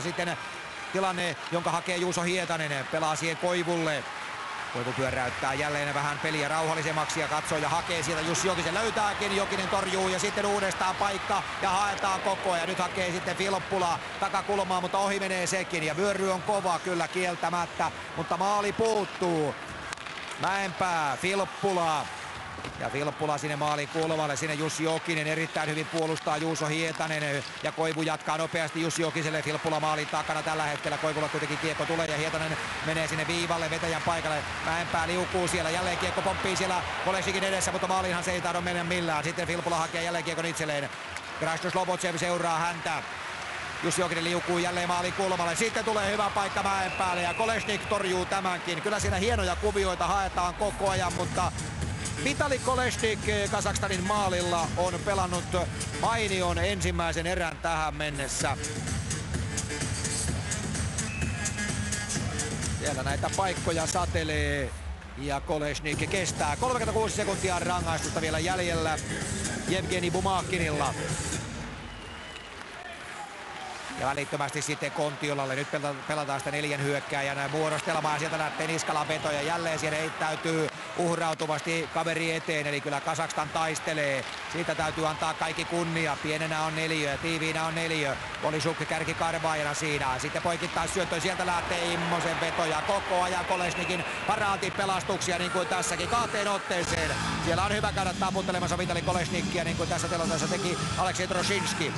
Sitten tilanne, jonka hakee Juuso Hietanen, pelaa siihen Koivulle. Koivu pyöräyttää jälleen vähän peliä rauhallisemmaksi ja katsoo ja hakee sieltä Jussi Jokisen. Löytääkin, Jokinen torjuu ja sitten uudestaan paikka ja haetaan koko ajan. Nyt hakee sitten Filppula takakulmaa, mutta ohi menee sekin ja vyöry on kova kyllä kieltämättä, mutta maali puuttuu. Mäenpää, Filppula. Ja Filppula sinne maalin kulmalle, sinne Jussi Jokinen erittäin hyvin puolustaa Juuso Hietanen ja Koivu jatkaa nopeasti Jussi Jokiselle. Filppula maalin takana tällä hetkellä, Koivulla kuitenkin kiekko tulee ja Hietanen menee sinne viivalle vetäjän paikalle. Mäenpää liukuu siellä, jälleen kiekko pomppii siellä Kolesikin edessä, mutta maalinhan se ei tahdo mennä millään. Sitten Filppula hakee jälleen kiekon itselleen. Krastus Lobotsev seuraa häntä. Jussi Jokinen liukuu jälleen maalin kulmalle. Sitten tulee hyvä paikka Mäenpäälle ja Kolesnik torjuu tämänkin. Kyllä siinä hienoja kuvioita haetaan koko ajan, mutta Vitali Kolesnik Kazakstanin maalilla on pelannut mainion ensimmäisen erän tähän mennessä. Siellä näitä paikkoja satelee ja Kolesnik kestää. 36 sekuntia rangaistusta vielä jäljellä Jevgeni Bumakinilla. Ja välittömästi sitten Kontiolalle. Nyt pelataan sitä 4 hyökkääjän muodostelmaa. Sieltä lähtee Niskalan veto ja jälleen siellä heittäytyy uhrautuvasti kaveri eteen. Eli kyllä Kazakstan taistelee. Siitä täytyy antaa kaikki kunnia. Pienenä on 4, tiiviinä on 4. Polisuk kärkikarvaajana siinä. Sitten poikittaa syöttö. Sieltä lähtee Immosen veto ja koko ajan Kolesnikin paraatipelastuksia niin kuin tässäkin 2 otteeseen. Siellä on hyvä käydä taputtelemassa Vitali Kolesnikia niin kuin tässä tilanteessa teki Aleksei Troshinski.